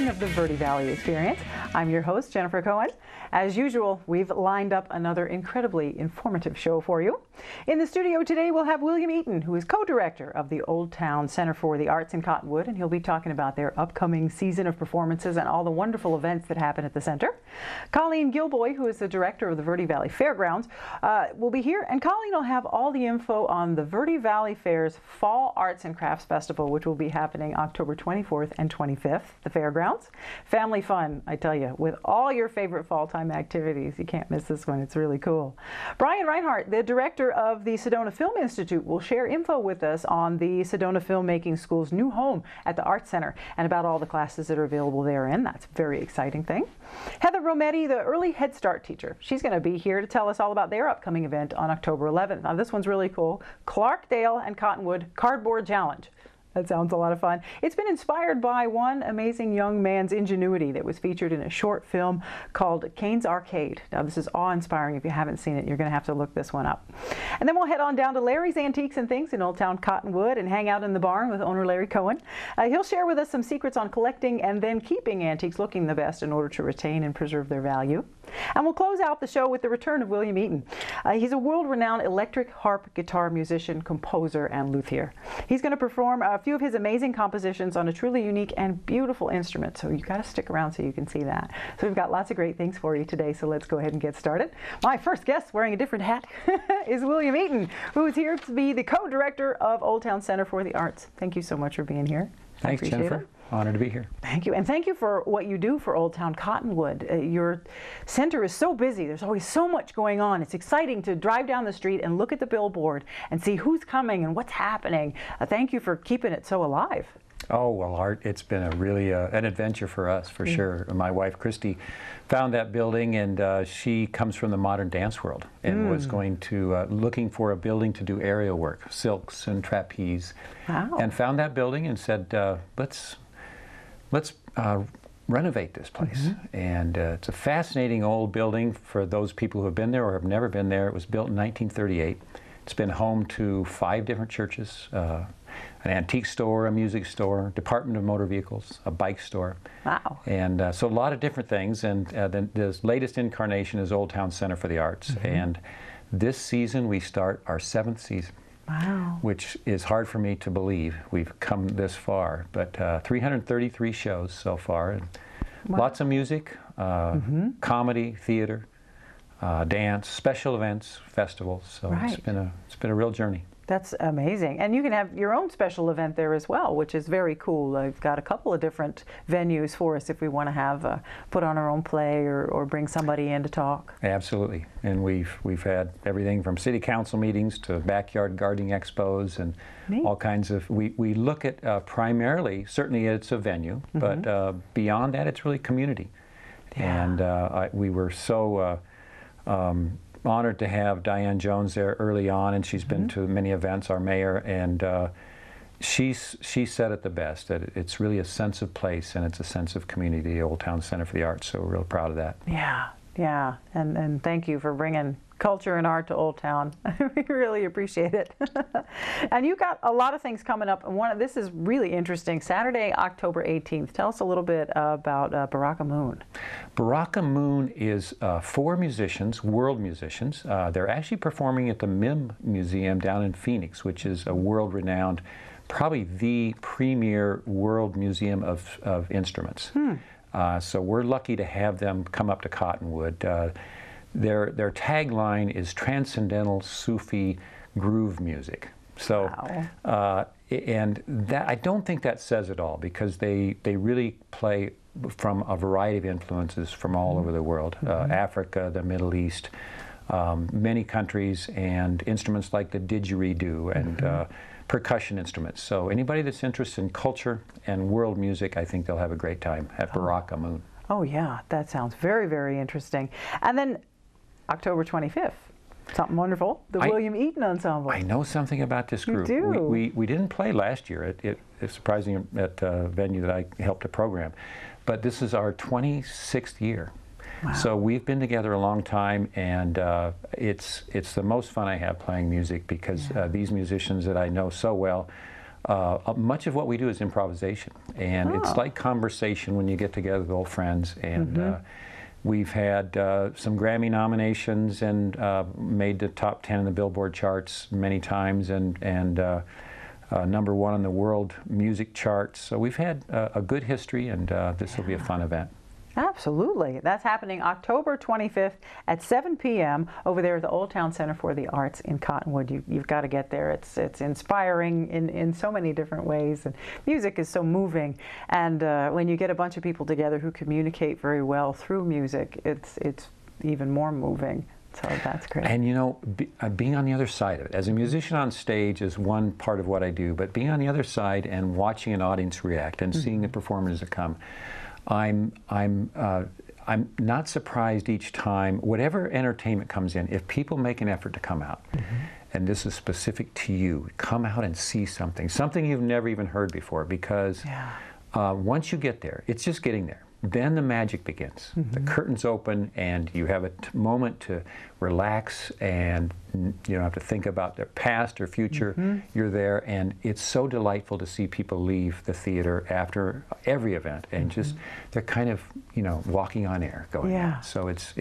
edition of the Verde Valley Experience. I'm your host, Jennifer Cohen. As usual, we've lined up another incredibly informative show for you. In the studio today, we'll have William Eaton, who is co-director of the Old Town Center for the Arts in Cottonwood, and he'll be talking about their upcoming season of performances and all the wonderful events that happen at the center. Colleen Gilboy, who is the director of the Verde Valley Fairgrounds, will be here, and Colleen will have all the info on the Verde Valley Fair's Fall Arts and Crafts Festival, which will be happening October 24th and 25th, the fairgrounds. Family fun, I tell you, with all your favorite fall time activities. You can't miss this one. It's really cool. Brian Reinhardt, the director of the Sedona Film Institute, will share info with us on the Sedona Filmmaking School's new home at the Arts Center and about all the classes that are available therein. That's a very exciting thing. Heather Rometti, the early Head Start teacher, she's going to be here to tell us all about their upcoming event on October 11th. Now, this one's really cool. Clarkdale and Cottonwood Cardboard Challenge. That sounds a lot of fun. It's been inspired by one amazing young man's ingenuity that was featured in a short film called Kane's Arcade. Now, this is awe-inspiring. If you haven't seen it, you're going to have to look this one up. And then we'll head on down to Larry's Antiques and Things in Old Town Cottonwood and hang out in the barn with owner Larry Cohen. He'll share with us some secrets on collecting and then keeping antiques looking the best in order to retain and preserve their value. And we'll close out the show with the return of William Eaton. He's a world-renowned electric harp guitar musician, composer, and luthier. He's going to perform a few of his amazing compositions on a truly unique and beautiful instrument, so you've got to stick around so you can see that. So we've got lots of great things for you today, so let's go ahead and get started. My first guest, wearing a different hat, is William Eaton, who is here to be the co-director of Old Town Center for the Arts. Thank you so much for being here. Thanks, Jennifer. Honored to be here. Thank you. And thank you for what you do for Old Town Cottonwood. Your center is so busy. There's always so much going on. It's exciting to drive down the street and look at the billboard and see who's coming and what's happening. Thank you for keeping it so alive. Oh, well, Art, it's been a really an adventure for us, for sure. My wife, Christy, found that building, and she comes from the modern dance world and was going to, looking for a building to do aerial work, silks and trapeze, and found that building and said, let's renovate this place. And it's a fascinating old building for those people who have been there or have never been there. It was built in 1938. It's been home to 5 different churches, an antique store, a music store, Department of Motor Vehicles, a bike store. Wow. And so a lot of different things. And then the latest incarnation is Old Town Center for the Arts. And this season we start our 7th season. Wow. Which is hard for me to believe. We've come this far, but 333 shows so far. And lots of music, comedy, theater, dance, special events, festivals. So it's been a real journey. That's amazing. And you can have your own special event there as well, which is very cool. I've got a couple of different venues for us if we want to have put on our own play or bring somebody in to talk. Absolutely. And we've had everything from city council meetings to backyard gardening expos and all kinds of, we look at primarily, certainly it's a venue, but beyond that it's really community. And we were so honored to have Diane Jones there early on, and she's been to many events, our mayor, and she said it the best, that it's really a sense of place and it's a sense of community, the Old Town Center for the Arts, so we're real proud of that. Yeah, yeah, and thank you for bringing culture and art to Old Town. We really appreciate it. And you've got a lot of things coming up, and this is really interesting. Saturday, October 18th. Tell us a little bit about Baraka Moon. Baraka Moon is 4 musicians, world musicians. They're actually performing at the MIM Museum down in Phoenix, which is a world-renowned, probably the premier world museum of instruments. So we're lucky to have them come up to Cottonwood. Their tagline is transcendental Sufi groove music. So, and that, I don't think that says it all, because they really play from a variety of influences from all over the world, Africa, the Middle East, many countries, and instruments like the didgeridoo and percussion instruments. So anybody that's interested in culture and world music, I think they'll have a great time at Baraka Moon. Oh yeah, that sounds very, very interesting. And then October 25th, something wonderful, the William Eaton Ensemble. I know something about this group. You do? We didn't play last year. It's surprising at a venue that I helped to program. But this is our 26th year. Wow. So we've been together a long time, and it's the most fun I have playing music, because these musicians that I know so well much of what we do is improvisation, and it's like conversation when you get together with old friends. And we've had some Grammy nominations and made the top 10 in the Billboard charts many times, and #1 on the world music charts. So we've had a good history, and this will be a fun event. Absolutely. That's happening October 25th at 7 p.m. over there at the Old Town Center for the Arts in Cottonwood. You've got to get there. It's inspiring in so many different ways, and music is so moving. And when you get a bunch of people together who communicate very well through music, it's even more moving. So that's great. And you know, being on the other side of it, as a musician on stage is one part of what I do, but being on the other side and watching an audience react and seeing the performers that come, I'm not surprised each time, whatever entertainment comes in, if people make an effort to come out, and this is specific to you, come out and see something you've never even heard before, because once you get there, it's just getting there. Then the magic begins. The curtains open, and you have a moment to relax, and you don't have to think about their past or future. You're there, and it's so delightful to see people leave the theater after every event, and just they're kind of, you know, walking on air, going out. So it's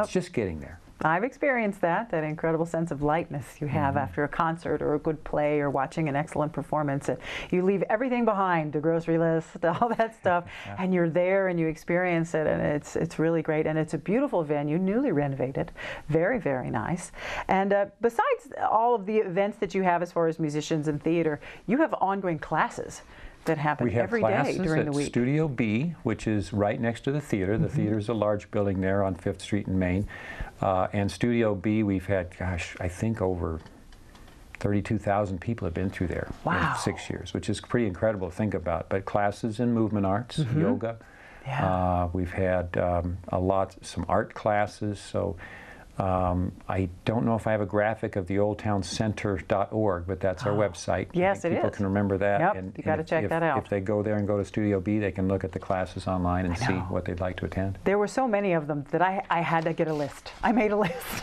just getting there. I've experienced that incredible sense of lightness you have after a concert or a good play or watching an excellent performance. You leave everything behind, the grocery list, all that stuff, and you're there and you experience it, and it's really great. And it's a beautiful venue, newly renovated, very, very nice. And besides all of the events that you have as far as musicians and theater, you have ongoing classes that happen every day during the week. Studio B, which is right next to the theater. The theater is a large building there on 5th Street in Maine. And Studio B, we've had, gosh, I think over 32,000 people have been through there in 6 years, which is pretty incredible to think about. But classes in movement arts, yoga. We've had some art classes. So I don't know if I have a graphic of the oldtowncenter.org, but that's our website. Yes, it is. People can remember that. Yep, you got to check that out. If they go there and go to Studio B, they can look at the classes online and see what they'd like to attend. There were so many of them that I had to get a list. I made a list.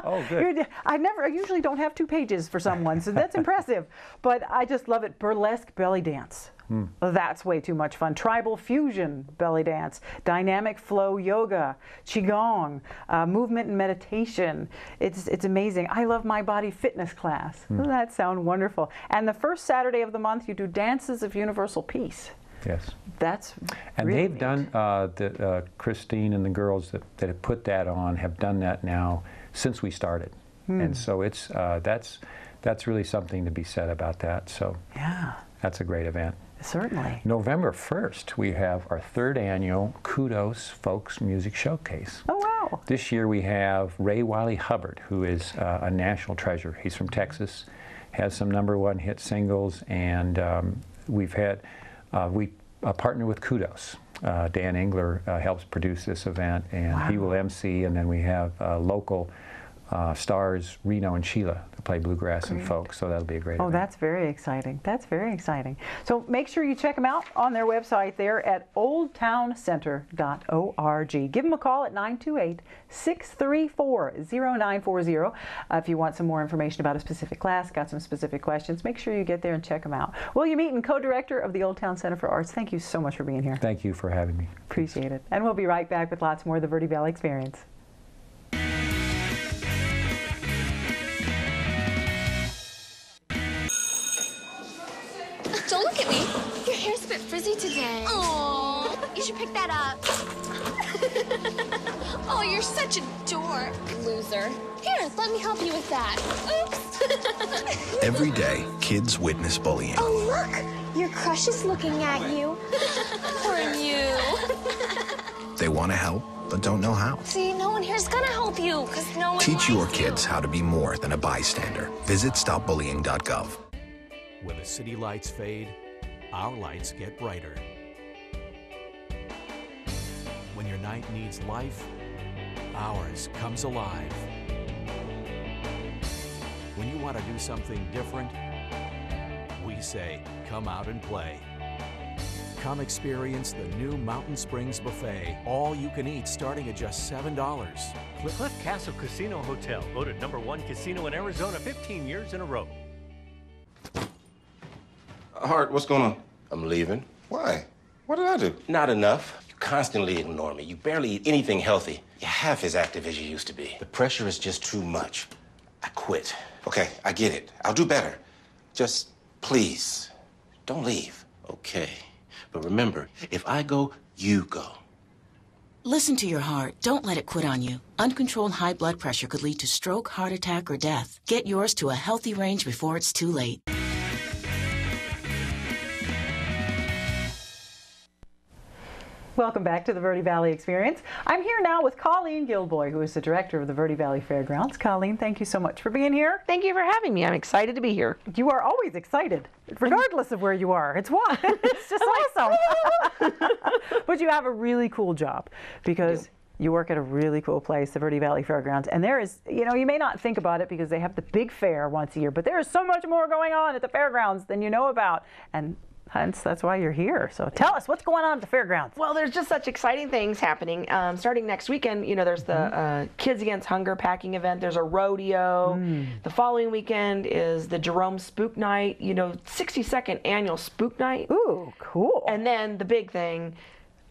Oh, good. I usually don't have 2 pages for someone, so that's impressive. But I just love it. Burlesque belly dance. That's way too much fun. Tribal fusion belly dance, dynamic flow yoga, qigong, movement and meditation. It's amazing. I love my body fitness class. Doesn't that sound wonderful? And the first Saturday of the month, you do dances of universal peace. Yes. That's and really they've neat. done Christine and the girls that have put that on have done that now since we started, and so it's that's really something to be said about that. So that's a great event. Certainly. November 1st, we have our 3rd annual Kudos Folks Music Showcase. Oh, wow. This year we have Ray Wiley Hubbard, who is a national treasure. He's from Texas, has some #1 hit singles, and we've had, we partner with Kudos. Dan Engler helps produce this event, and he will MC, and then we have local stars, Reno and Sheila, to play bluegrass and folk, so that'll be a great event. Oh, that's very exciting. That's very exciting. So make sure you check them out on their website there at oldtowncenter.org. Give them a call at 928-634-0940. If you want some more information about a specific class, got some specific questions, make sure you get there and check them out. William Eaton, co-director of the Old Town Center for Arts, thank you so much for being here. Thank you for having me. Appreciate it. And we'll be right back with lots more of the Verde Valley Experience. Don't look at me. Your hair's a bit frizzy today. Oh, you should pick that up. Oh, you're such a dork. Loser. Here, let me help you with that. Oops. Every day, kids witness bullying. Oh, look. Your crush is looking at you. Or you. They want to help, but don't know how. See, no one here's gonna help you, because no one Teach your likes you. kids how to be more than a bystander. Visit stopbullying.gov. When the city lights fade, our lights get brighter. When your night needs life, ours comes alive. When you want to do something different, we say, come out and play. Come experience the new Mountain Springs Buffet. All you can eat starting at just $7. Cliff Castle Casino Hotel, voted #1 casino in Arizona 15 years in a row. Hart, what's going on? I'm leaving. Why? What did I do? Not enough. You constantly ignore me. You barely eat anything healthy. You're half as active as you used to be. The pressure is just too much. I quit. Okay, I get it. I'll do better. Just please, don't leave. Okay. But remember, if I go, you go. Listen to your heart. Don't let it quit on you. Uncontrolled high blood pressure could lead to stroke, heart attack, or death. Get yours to a healthy range before it's too late. Welcome back to the Verde Valley Experience. I'm here now with Colleen Gilboy, who is the director of the Verde Valley Fairgrounds. Colleen, thank you so much for being here. Thank you for having me. I'm excited to be here. You are always excited, regardless of where you are. It's why. It's just awesome. But you have a really cool job because you work at a really cool place, the Verde Valley Fairgrounds. And there is, you know, you may not think about it because they have the big fair once a year, but there is so much more going on at the fairgrounds than you know about. And hence, that's why you're here. So tell us, what's going on at the fairgrounds? Well, there's just such exciting things happening. Starting next weekend, you know, there's the Kids Against Hunger packing event. There's a rodeo. The following weekend is the Jerome Spook Night, you know, 62nd annual Spook Night. Ooh, cool. And then the big thing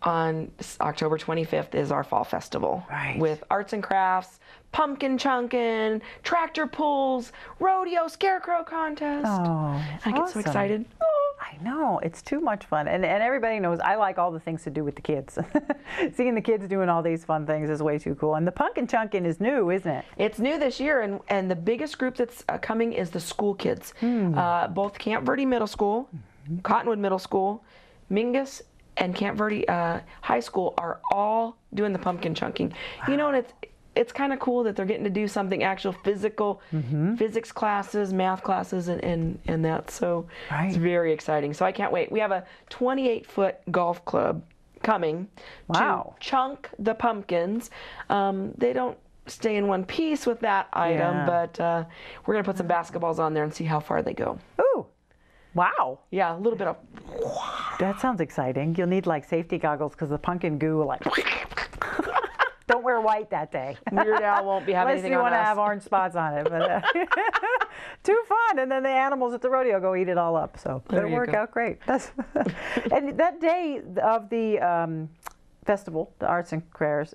on October 25th is our Fall Festival. Right. With arts and crafts, pumpkin chunkin', tractor pulls, rodeo, scarecrow contest. Oh, I get so excited. I know, it's too much fun. And everybody knows I like all the things to do with the kids. Seeing the kids doing all these fun things is way too cool. And the pumpkin chunkin' is new, isn't it? It's new this year, and the biggest group that's coming is the school kids. Both Camp Verde Middle School, Cottonwood Middle School, Mingus, and Camp Verde High School are all doing the pumpkin chunking. Wow. You know, and it's kind of cool that they're getting to do something actual physical, physics classes, math classes, and that. So it's very exciting. So I can't wait. We have a 28-foot golf club coming to chunk the pumpkins. They don't stay in one piece with that item, but we're going to put some basketballs on there and see how far they go. Ooh. Wow. Yeah, a little bit of... That sounds exciting. You'll need like safety goggles because the pumpkin goo will like... Don't wear white that day. Weird Al won't be having anything on us. Unless you want to have orange spots on it. But too fun. And then the animals at the rodeo go eat it all up. So it'll work out great. And that day of the festival, the Arts and Crafts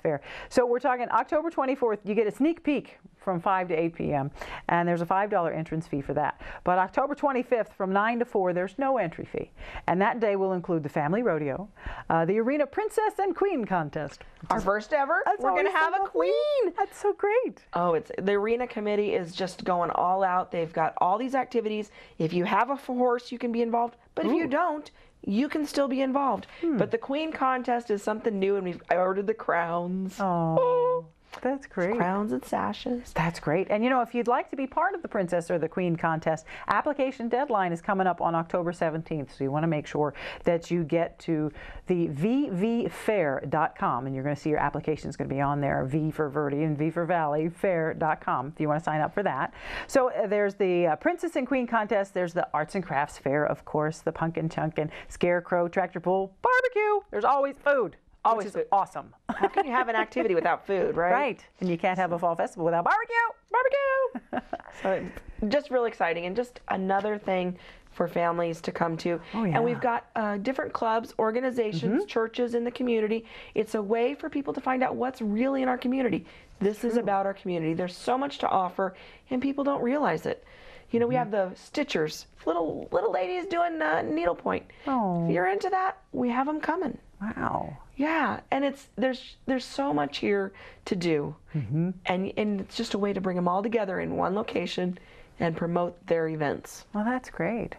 Fair. So we're talking October 24th. You get a sneak peek from 5 to 8 p.m. and there's a $5 entrance fee for that. But October 25th from 9 to 4, there's no entry fee. And that day will include the family rodeo, the arena princess and queen contest. Our first ever. We're going to have a queen. That's so great. Oh, the arena committee is just going all out. They've got all these activities. If you have a horse, you can be involved. But if you don't, you can still be involved. But the queen contest is something new, and I ordered the crowns. Oh, that's great. Crowns and sashes. That's great. And you know, if you'd like to be part of the princess or the queen contest, application deadline is coming up on October 17th. So you want to make sure that you get to the vvfair.com, and you're going to see your application is going to be on there. V for Verde and V for Valley, fair.com, if you want to sign up for that. So there's the princess and queen contest. There's the arts and crafts fair, of course, the pumpkin chunkin', scarecrow, tractor pull, barbecue. There's always food. Always food. Awesome. How can you have an activity without food, right? Right. And you can't have a fall festival without barbecue. So just real exciting, and just another thing for families to come to. Oh, yeah. And we've got different clubs, organizations, churches in the community. It's a way for people to find out what's really in our community. This is about our community. There's so much to offer, and people don't realize it. You know, we have the stitchers, little ladies doing needlepoint. Oh. If you're into that, we have them coming. Wow. Yeah, and there's so much here to do, and it's just a way to bring them all together in one location and promote their events. Well, that's great.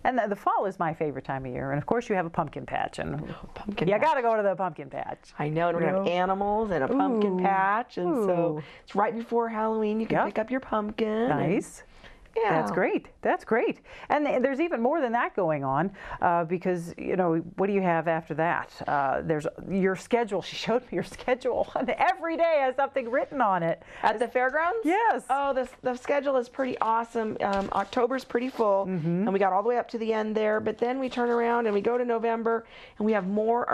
And the fall is my favorite time of year, and of course you have a pumpkin patch, and you got to go to the pumpkin patch. I know, and we're gonna have animals and a pumpkin patch, and so it's right before Halloween. You can pick up your pumpkin. Nice. Yeah. That's great. That's great. And there's even more than that going on because, you know, what do you have after that? There's your schedule. She showed me your schedule. And every day has something written on it. At the fairgrounds? Yes. Oh, the schedule is pretty awesome. October's pretty full, and we got all the way up to the end there. But then we turn around and we go to November, and we have more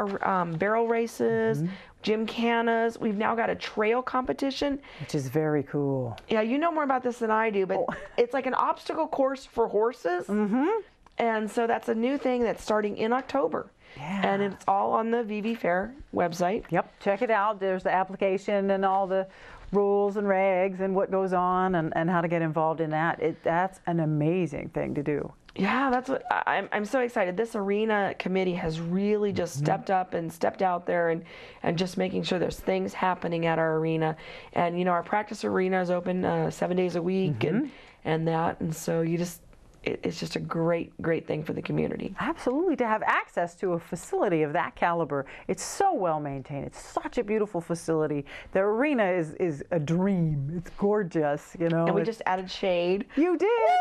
barrel races. gymkhanas. We've now got a trail competition. Which is very cool. Yeah, you know more about this than I do, but it's like an obstacle course for horses. Mm-hmm. And so that's a new thing that's starting in October. Yeah. And it's all on the VV Fair website. Yep, check it out. There's the application and all the rules and regs and what goes on and how to get involved in that. That's an amazing thing to do. Yeah, that's what I'm so excited. This arena committee has really just stepped up and stepped out there and just making sure there's things happening at our arena. And, you know, our practice arena is open 7 days a week and so it's just a great thing for the community. Absolutely, to have access to a facility of that caliber. It's so well maintained. It's such a beautiful facility. The arena is a dream. It's gorgeous, you know. And we just added shade. You did? Woo!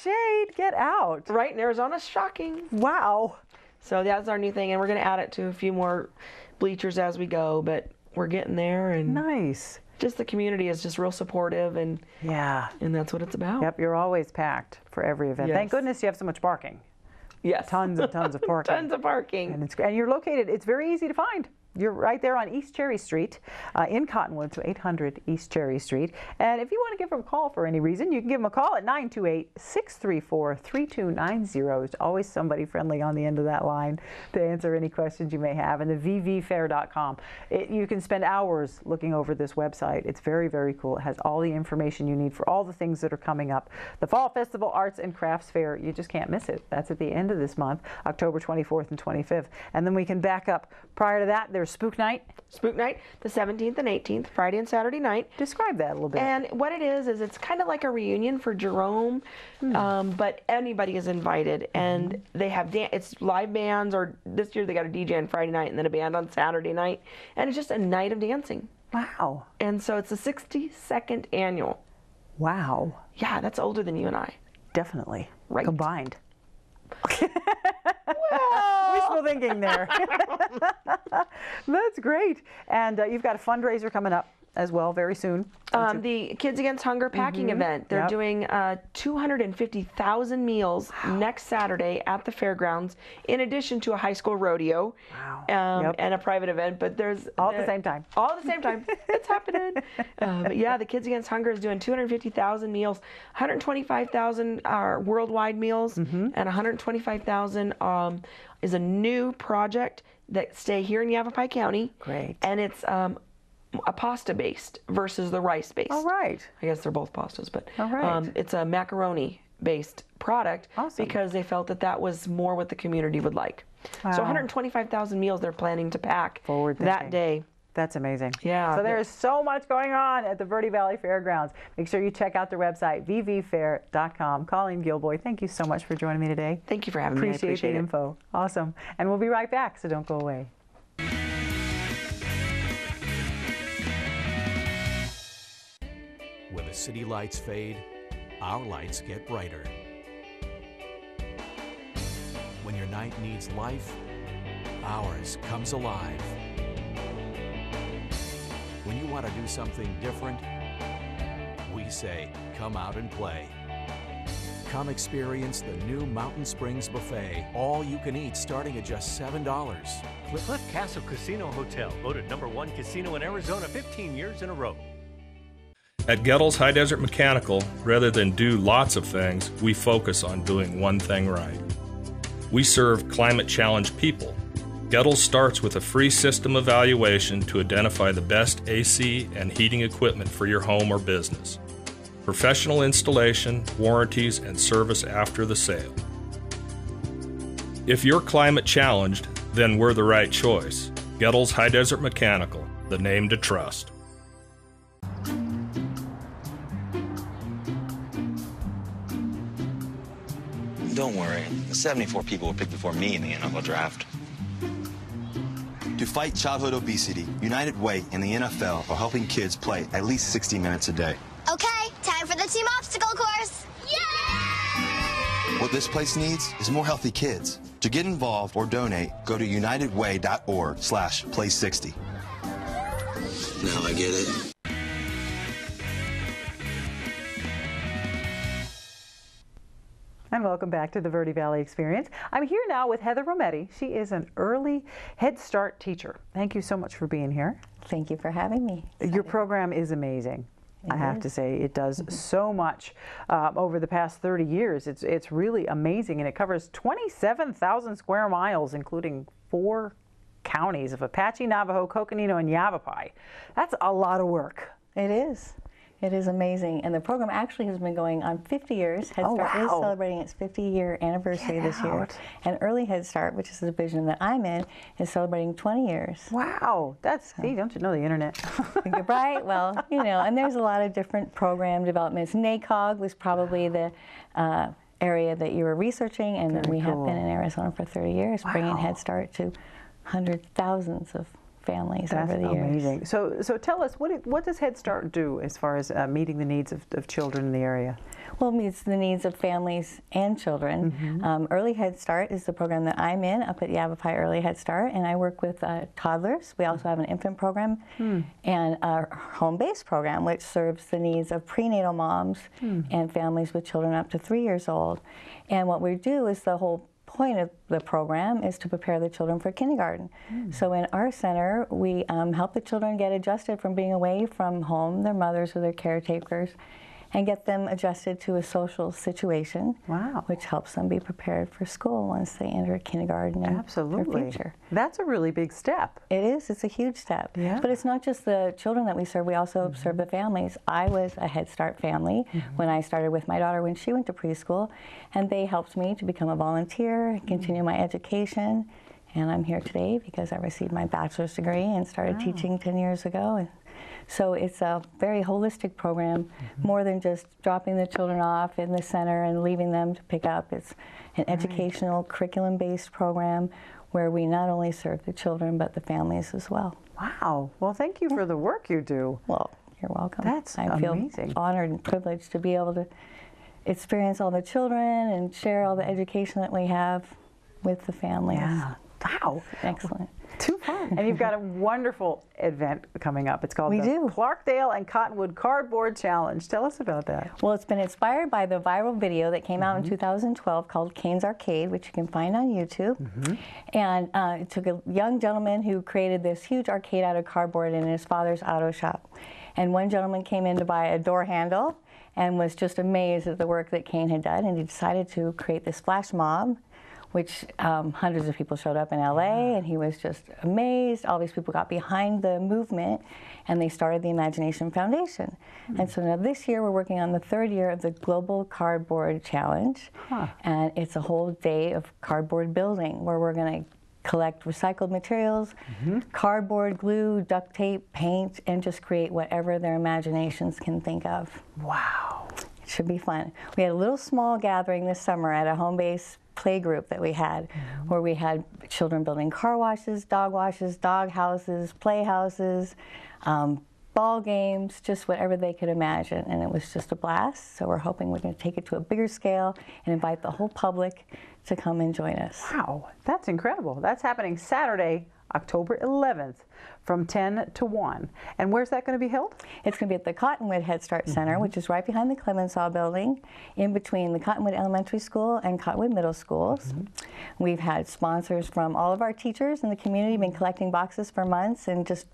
Shade, get out. Right in Arizona, shocking. Wow. So that's our new thing, and we're going to add it to a few more bleachers as we go, but we're getting there. And nice. Just the community is just real supportive, and that's what it's about. Yep, you're always packed for every event. Yes. Thank goodness you have so much parking. Yes. Tons and tons of parking. Tons of parking. And you're located, it's very easy to find. You're right there on East Cherry Street in Cottonwood, so 800 East Cherry Street. And if you want to give them a call for any reason, you can give them a call at 928-634-3290. There's always somebody friendly on the end of that line to answer any questions you may have. And the vvfair.com. You can spend hours looking over this website. It's very, very cool. It has all the information you need for all the things that are coming up. The Fall Festival Arts and Crafts Fair, you just can't miss it. That's at the end of this month, October 24th and 25th. And then we can back up. Prior to that, there's Spook Night. Spook Night, the 17th and 18th, Friday and Saturday night. Describe that a little bit. And what it is it's kind of like a reunion for Jerome, but anybody is invited. And they have it's live bands, or this year they got a DJ on Friday night and then a band on Saturday night. And it's just a night of dancing. Wow. And so it's the 62nd annual. Wow. Yeah, that's older than you and I. Definitely. Right. Combined. Wishful thinking there. That's great. And you've got a fundraiser coming up as well very soon. The Kids Against Hunger packing event. They're doing 250,000 meals next Saturday at the fairgrounds, in addition to a high school rodeo and a private event. But there's all at the same time. All at the same time. It's happening. But yeah, the Kids Against Hunger is doing 250,000 meals. 125,000 are worldwide meals, and 125,000 is a new project that stay here in Yavapai County. Great. And it's a pasta-based versus the rice-based. All right. I guess they're both pastas, but all right. It's a macaroni-based product because they felt that was more what the community would like. Wow. So 125,000 meals they're planning to pack that day. That's amazing. Yeah. So there is so much going on at the Verde Valley Fairgrounds. Make sure you check out their website, vvfair.com. Colleen Gilboy, thank you so much for joining me today. Thank you for having me. I appreciate the it. info. Awesome. And we'll be right back, so don't go away. When the city lights fade, our lights get brighter. When your night needs life, ours comes alive. When you want to do something different, we say, come out and play. Come experience the new Mountain Springs Buffet. All you can eat starting at just $7. Cliff Castle Casino Hotel, voted #1 casino in Arizona 15 years in a row. At Gettle's High Desert Mechanical, rather than do lots of things, we focus on doing one thing right. We serve climate-challenged people. Gettle's starts with a free system evaluation to identify the best AC and heating equipment for your home or business. Professional installation, warranties, and service after the sale. If you're climate-challenged, then we're the right choice. Gettle's High Desert Mechanical, the name to trust. Don't worry, 74 people were picked before me in the NFL draft. To fight childhood obesity, United Way and the NFL are helping kids play at least 60 minutes a day. Okay, time for the team obstacle course. Yay! What this place needs is more healthy kids. To get involved or donate, go to unitedway.org/play60. Now I get it. And welcome back to the Verde Valley Experience. I'm here now with Heather Rometti. She is an early Head Start teacher. Thank you so much for being here. Thank you for having me. Your program is amazing. I have to say, it does so much over the past 30 years. It's really amazing, and it covers 27,000 square miles, including 4 counties of Apache, Navajo, Coconino, and Yavapai. That's a lot of work. It is. It is amazing. And the program actually has been going on 50 years. Head Start is celebrating its 50-year anniversary this year. And Early Head Start, which is the division that I'm in, is celebrating 20 years. Wow. That's, see, don't you know the internet? Right? Well, you know, and there's a lot of different program developments. NACOG was probably the area that you were researching, and we have been in Arizona for 30 years, bringing Head Start to hundreds, thousands of families over the years. That's amazing. So tell us, what does Head Start do as far as meeting the needs of children in the area? Well, it meets the needs of families and children. Early Head Start is the program that I'm in up at Yavapai Early Head Start, and I work with toddlers. We also have an infant program and a home-based program, which serves the needs of prenatal moms and families with children up to 3 years old. And what we do is the whole point of the program is to prepare the children for kindergarten. So in our center, we help the children get adjusted from being away from home, their mothers or their caretakers, and get them adjusted to a social situation, which helps them be prepared for school once they enter kindergarten and their future. That's a really big step. It is. It's a huge step. Yeah. But it's not just the children that we serve. We also serve the families. I was a Head Start family when I started with my daughter when she went to preschool, and they helped me to become a volunteer, continue my education, and I'm here today because I received my bachelor's degree and started teaching 10 years ago. And so it's a very holistic program, more than just dropping the children off in the center and leaving them to pick up. It's an educational, curriculum-based program where we not only serve the children, but the families as well. Wow. Well, thank you for the work you do. Well, you're welcome. That's I feel amazing. honored and privileged to be able to experience all the children and share all the education that we have with the families. Yeah. Wow. Excellent. Too fun. And you've got a wonderful event coming up. It's called the Clarkdale and Cottonwood Cardboard Challenge. Tell us about that. Well, it's been inspired by the viral video that came out in 2012 called Kane's Arcade, which you can find on YouTube. And it took a young gentleman who created this huge arcade out of cardboard in his father's auto shop. And one gentleman came in to buy a door handle and was just amazed at the work that Kane had done, and he decided to create this flash mob, which hundreds of people showed up in LA, and he was just amazed. All these people got behind the movement, and they started the Imagination Foundation. And so now this year we're working on the 3rd year of the Global Cardboard Challenge, and it's a whole day of cardboard building where we're going to collect recycled materials, cardboard, glue, duct tape, paint, and just create whatever their imaginations can think of. Wow. It should be fun. We had a little small gathering this summer at a home-based play group that we had, where we had children building car washes, dog houses, playhouses, ball games, just whatever they could imagine, and it was just a blast. So we're hoping we're going to take it to a bigger scale and invite the whole public to come and join us. Wow, that's incredible. That's happening Saturday, October 11th from 10 to 1. And where's that going to be held? It's going to be at the Cottonwood Head Start Center, which is right behind the Clemenceau building, in between the Cottonwood Elementary School and Cottonwood Middle Schools. We've had sponsors from all of our teachers in the community, been collecting boxes for months, and just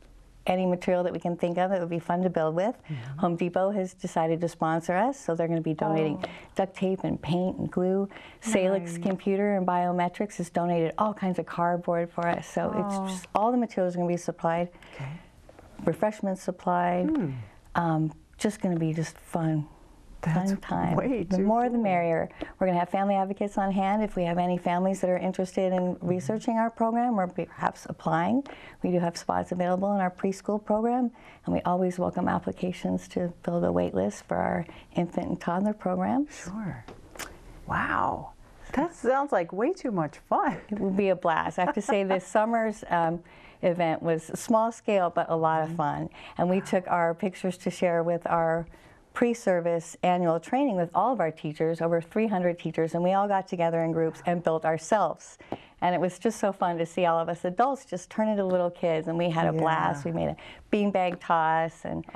any material that we can think of that would be fun to build with. Home Depot has decided to sponsor us, so they're going to be donating duct tape and paint and glue. Salix Computer and Biometrics has donated all kinds of cardboard for us, so it's just all the materials are going to be supplied, refreshments supplied, just going to be just fun. Fun time. The more the merrier. We're going to have family advocates on hand if we have any families that are interested in researching our program or perhaps applying. We do have spots available in our preschool program, and we always welcome applications to build a wait list for our infant and toddler program. Sure. Wow. That sounds like way too much fun. It will be a blast. I have to say this summer's event was small scale but a lot of fun, and we took our pictures to share with our pre-service annual training with all of our teachers, over 300 teachers, and we all got together in groups and built ourselves. And it was just so fun to see all of us adults just turn into little kids, and we had a blast. We made a beanbag toss, and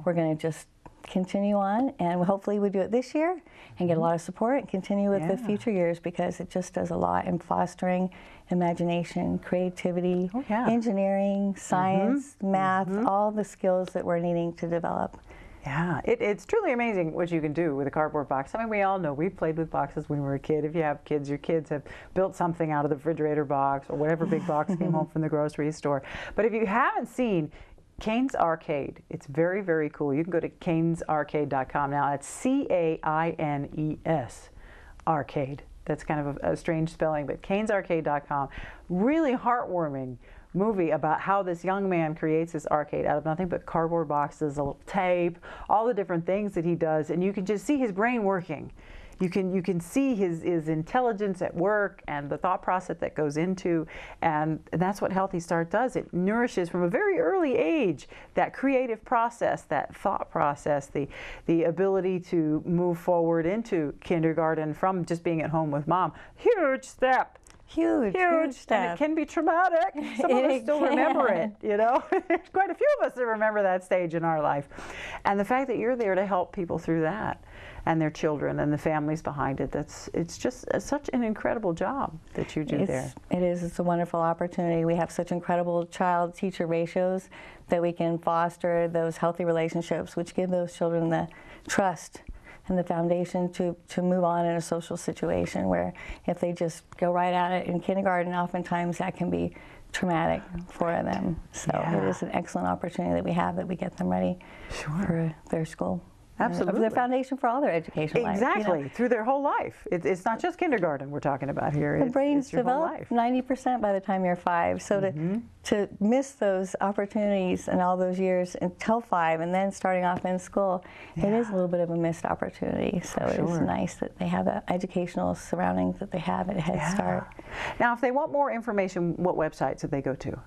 we're going to just continue on, and hopefully we do it this year and get a lot of support and continue with the future years, because it just does a lot in fostering imagination, creativity, engineering, science, math, all the skills that we're needing to develop. Yeah, it's truly amazing what you can do with a cardboard box. I mean, we all know we played with boxes when we were a kid. If you have kids, your kids have built something out of the refrigerator box or whatever big box came home from the grocery store. But if you haven't seen Cain's Arcade, it's very, very cool. You can go to cainesarcade.com. Now, it's C-A-I-N-E-S, arcade. That's kind of a strange spelling, but cainesarcade.com. Really heartwarming movie about how this young man creates this arcade out of nothing but cardboard boxes, a little tape, all the different things that he does, and you can just see his brain working. You can see his intelligence at work and the thought process that goes into, and that's what Healthy Start does. It nourishes from a very early age that creative process, that thought process, the ability to move forward into kindergarten from just being at home with mom. Huge step. Huge step. And it can be traumatic. Some of us still remember it, you know. There's quite a few of us that remember that stage in our life. And the fact that you're there to help people through that, and their children and the families behind it, it's just such an incredible job that you do there. It is. It's a wonderful opportunity. We have such incredible child-teacher ratios that we can foster those healthy relationships, which give those children the trust and the foundation to move on in a social situation, where if they just go right at it in kindergarten, oftentimes that can be traumatic for them. So it is an excellent opportunity that we have, that we get them ready for their school. Absolutely. The foundation for all their education life. Exactly, You know. through their whole life. It's not just kindergarten we're talking about here. The brains develop 90% by the time you're 5. So to miss those opportunities and all those years until 5 and then starting off in school, it is a little bit of a missed opportunity. So it's nice that they have the educational surroundings that they have at Head Start. Now, if they want more information, what websites should they go to?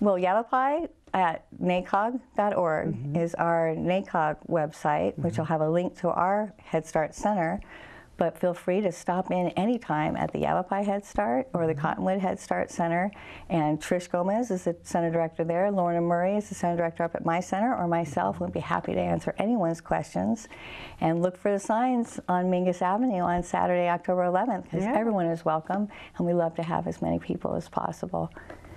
Well, Yavapai at NACOG.org is our NACOG website, which will have a link to our Head Start Center. But feel free to stop in anytime at the Yavapai Head Start or the Cottonwood Head Start Center. And Trish Gomez is the center director there. Lorna Murray is the center director up at my center, or myself. We'll be happy to answer anyone's questions. And look for the signs on Mingus Avenue on Saturday, October 11th, because everyone is welcome, and we love to have as many people as possible.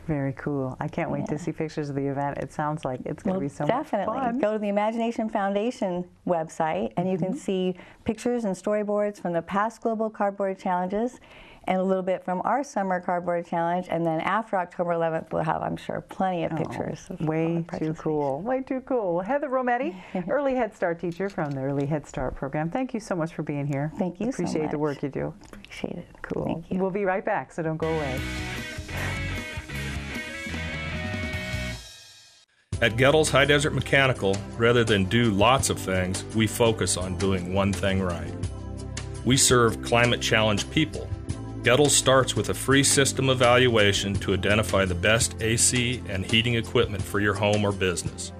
Very cool. I can't wait to see pictures of the event. It sounds like it's going to be so much fun. Definitely. Go to the Imagination Foundation website, and you can see pictures and storyboards from the past Global Cardboard Challenges and a little bit from our Summer Cardboard Challenge. And then after October 11th, we'll have, I'm sure, plenty of pictures. Way too cool. Way too cool. Heather Rometti, Early Head Start teacher from the Early Head Start program. Thank you so much for being here. Thank you so much. Appreciate the work you do. Appreciate it. Cool. Thank you. We'll be right back, so don't go away. At Gettles High Desert Mechanical, rather than do lots of things, we focus on doing one thing right. We serve climate-challenged people. Gettles starts with a free system evaluation to identify the best AC and heating equipment for your home or business.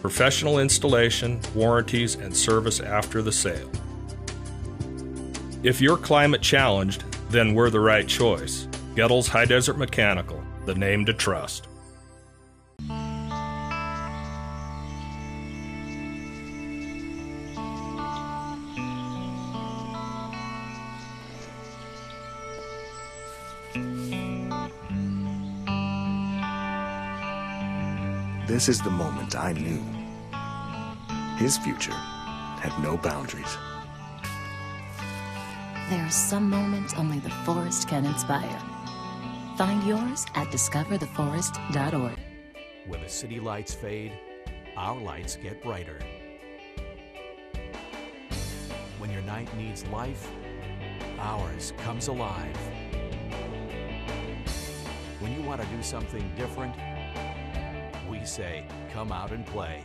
Professional installation, warranties, and service after the sale. If you're climate-challenged, then we're the right choice. Gettles High Desert Mechanical, the name to trust. This is the moment I knew. His future had no boundaries. There are some moments only the forest can inspire. Find yours at discovertheforest.org. When the city lights fade, our lights get brighter. When your night needs life, ours comes alive. When you want to do something different, we say, come out and play.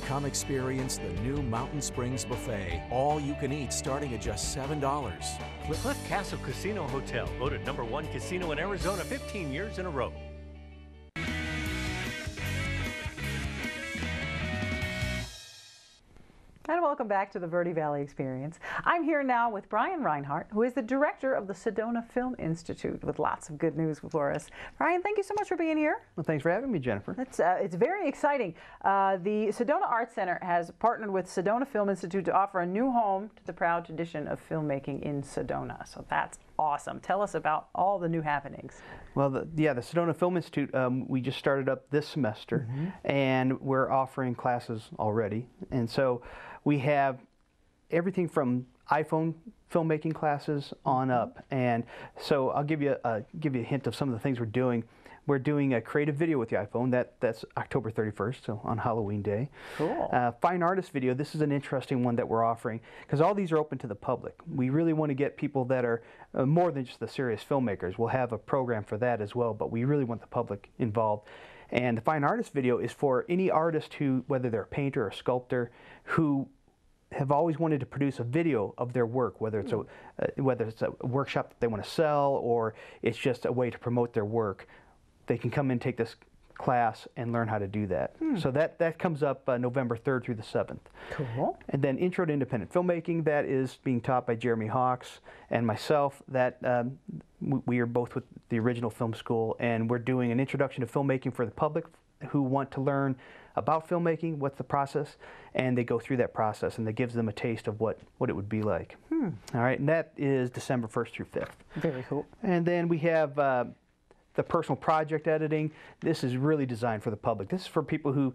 Come experience the new Mountain Springs Buffet. All you can eat starting at just $7. Cliff Castle Casino Hotel, voted #1 casino in Arizona 15 years in a row. And welcome back to the Verde Valley Experience. I'm here now with Brian Reinhardt, who is the director of the Sedona Film Institute, with lots of good news for us. Brian, thank you so much for being here. Well, thanks for having me, Jennifer. It's very exciting. The Sedona Arts Center has partnered with Sedona Film Institute to offer a new home to the proud tradition of filmmaking in Sedona. So that's awesome. Tell us about all the new happenings. Well, the Sedona Film Institute, we just started up this semester, and we're offering classes already. And so we have everything from iPhone filmmaking classes on up. And so I'll give you a hint of some of the things we're doing. We're doing a creative video with the iPhone. That's October 31st, so on Halloween Day. Cool. Fine artist video. This is an interesting one that we're offering because all these are open to the public. We really want to get people that are more than just the serious filmmakers. We'll have a program for that as well, but we really want the public involved. And the fine artist video is for any artist who, whether they're a painter or a sculptor, who have always wanted to produce a video of their work, whether it's a workshop that they want to sell or it's just a way to promote their work. They can come and take this class and learn how to do that. So that comes up November 3rd through the 7th. Cool. And then Intro to Independent Filmmaking, that is being taught by Jeremy Hawks and myself. That we are both with the original film school, and we're doing an introduction to filmmaking for the public who want to learn about filmmaking, what's the process, and they go through that process, and that gives them a taste of what it would be like. All right, and that is December 1st through 5th. Very cool. And then we have the personal project editing. This is really designed for the public. This is for people who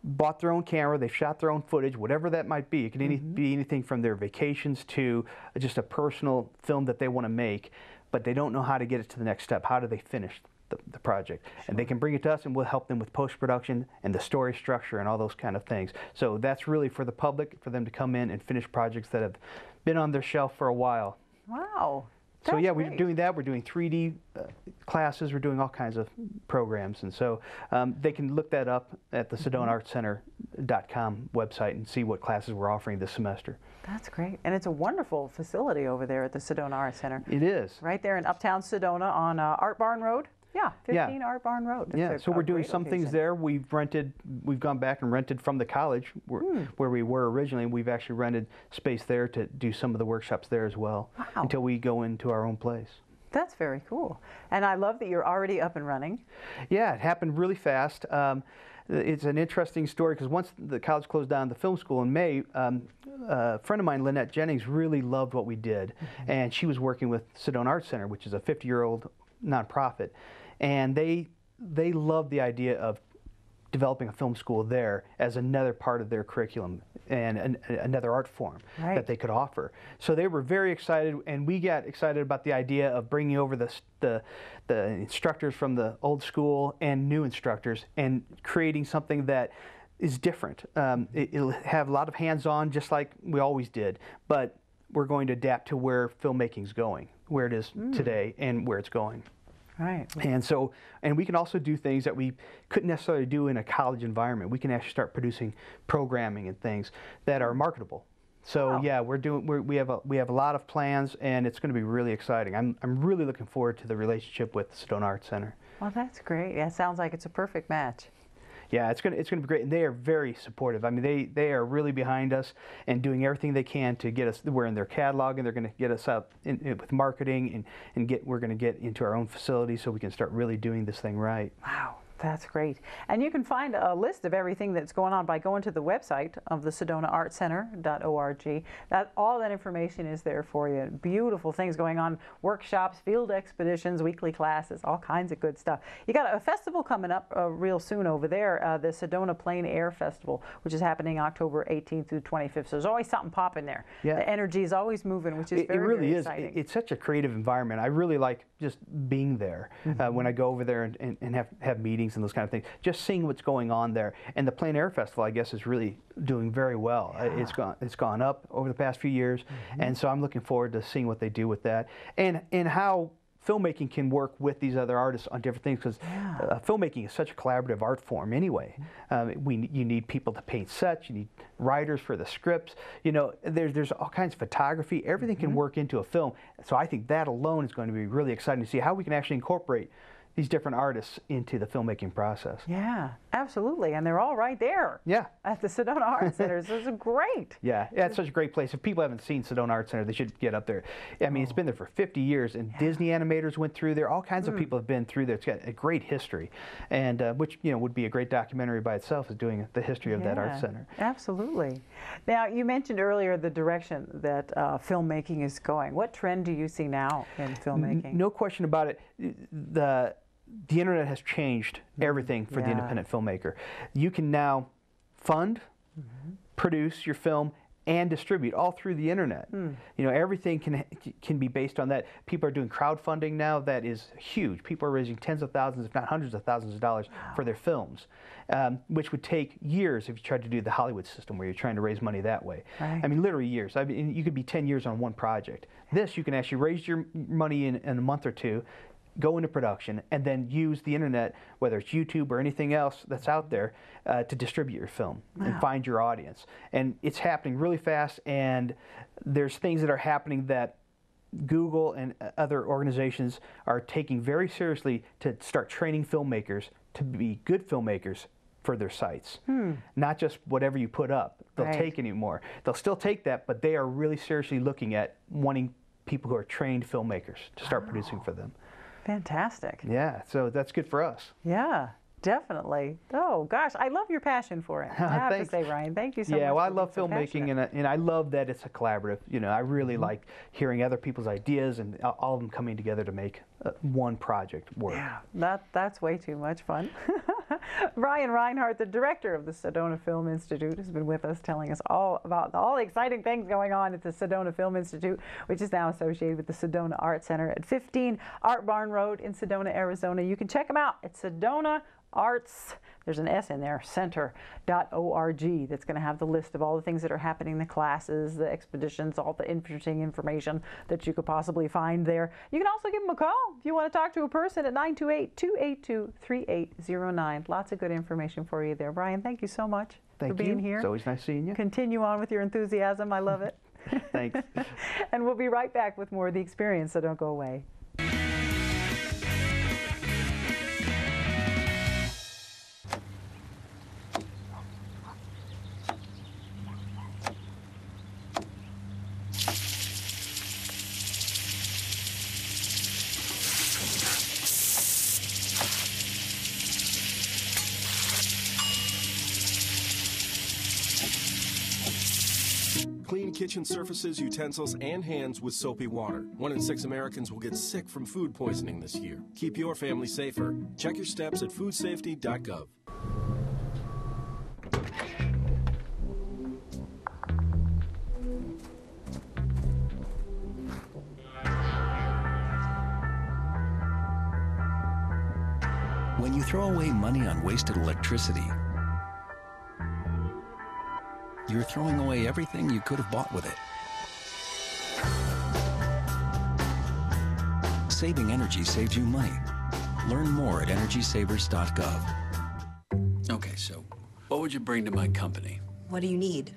bought their own camera, they've shot their own footage, whatever that might be. It can be anything from their vacations to just a personal film that they want to make, but they don't know how to get it to the next step. How do they finish the project? Sure. And they can bring it to us, and we'll help them with post-production and the story structure and all those kind of things. So that's really for the public, for them to come in and finish projects that have been on their shelf for a while. Wow. So yeah, great. we're doing that. We're doing 3D classes. We're doing all kinds of programs, and so they can look that up at the SedonaArtCenter.com website and see what classes we're offering this semester. That's great, and it's a wonderful facility over there at the Sedona Arts Center. It is. Right there in Uptown Sedona on Art Barn Road. Yeah, 15 Art Barn Road. That's so we're doing some things there. We've gone back and rented from the college where we were originally, and we've actually rented space there to do some of the workshops there as well until we go into our own place. That's very cool. And I love that you're already up and running. Yeah, it happened really fast. It's an interesting story because once the college closed down the film school in May, a friend of mine, Lynette Jennings, really loved what we did. And she was working with Sedona Arts Center, which is a 50-year-old nonprofit. And they loved the idea of developing a film school there as another part of their curriculum and another art form that they could offer. So they were very excited, and we got excited about the idea of bringing over the instructors from the old school and new instructors and creating something that is different. It'll have a lot of hands-on, just like we always did, but we're going to adapt to where filmmaking's going, where it is today and where it's going. Right. And we can also do things that we couldn't necessarily do in a college environment. We can actually start producing programming and things that are marketable. So yeah, we have a lot of plans, and it's going to be really exciting. I'm really looking forward to the relationship with the Sedona Arts Center. Well, that's great. Yeah, it sounds like it's a perfect match. Yeah, it's gonna be great, and they are very supportive. I mean, they are really behind us and doing everything they can to get us. We're in their catalog, and they're going to get us out with marketing, and we're going to get into our own facility so we can start really doing this thing right. Wow. That's great. And you can find a list of everything that's going on by going to the website of the SedonaArtCenter.org. All that information is there for you. Beautiful things going on, workshops, field expeditions, weekly classes, all kinds of good stuff. You got a festival coming up real soon over there, the Sedona Plein Air Festival, which is happening October 18th through 25th. So there's always something popping there. Yeah. The energy is always moving, which is very exciting. It's such a creative environment. I really like just being there when I go over there and have meetings and those kind of things, just seeing what's going on there. And the Plein Air Festival, I guess, is really doing very well. Yeah. It's gone up over the past few years, and so I'm looking forward to seeing what they do with that, and how filmmaking can work with these other artists on different things, because filmmaking is such a collaborative art form anyway. You need people to paint sets, you need writers for the scripts, you know, there's all kinds of photography, everything can work into a film. So I think that alone is going to be really exciting to see how we can actually incorporate these different artists into the filmmaking process. Yeah, absolutely. And they're all right there. Yeah. At the Sedona Art Center. So it's great. Yeah, it's such a great place. If people haven't seen Sedona Art Center, they should get up there. I mean, it's been there for 50 years, and Disney animators went through there. All kinds of people have been through there. It's got a great history, and which, you know, would be a great documentary by itself, is doing the history of that art center. Absolutely. Now, you mentioned earlier the direction that filmmaking is going. What trend do you see now in filmmaking? No question about it. The internet has changed everything for the independent filmmaker. You can now fund, produce your film, and distribute all through the internet. You know, everything can be based on that. People are doing crowdfunding now. That is huge. People are raising tens of thousands, if not hundreds of thousands of dollars for their films, which would take years if you tried to do the Hollywood system where you're trying to raise money that way. Right. I mean, literally years. I mean, you could be 10 years on one project. This, you can actually raise your money in a month or two, go into production, and then use the internet, whether it's YouTube or anything else that's out there, to distribute your film and find your audience. And it's happening really fast, and there's things that are happening that Google and other organizations are taking very seriously to start training filmmakers to be good filmmakers for their sites. Not just whatever you put up they'll take anymore. They'll still take that, but they are really seriously looking at wanting people who are trained filmmakers to start producing for them. Fantastic. Yeah, so that's good for us. Yeah, definitely. Oh, gosh, I love your passion for it. I have to say, Ryan, thank you so much. Yeah, well, I love filmmaking, and I love that it's a collaborative. You know, I really like hearing other people's ideas and all of them coming together to make one project work. Yeah, that's way too much fun. Ryan Reinhardt, the director of the Sedona Film Institute, has been with us telling us all about all the exciting things going on at the Sedona Film Institute, which is now associated with the Sedona Art Center at 15 Art Barn Road in Sedona, Arizona. You can check them out at Sedona Arts, there's an S in there, center.org. That's going to have the list of all the things that are happening, the classes, the expeditions, all the interesting information that you could possibly find there. You can also give them a call if you want to talk to a person at 928-282-3809. Lots of good information for you there. Brian, thank you so much for being here. It's always nice seeing you. Continue on with your enthusiasm. I love it. Thanks. And we'll be right back with more of the experience, so don't go away. Clean kitchen surfaces, utensils, and hands with soapy water. 1 in 6 Americans will get sick from food poisoning this year. Keep your family safer. Check your steps at foodsafety.gov. When you throw away money on wasted electricity, you're throwing away everything you could have bought with it. Saving energy saves you money. Learn more at energysavers.gov. Okay, so what would you bring to my company? What do you need?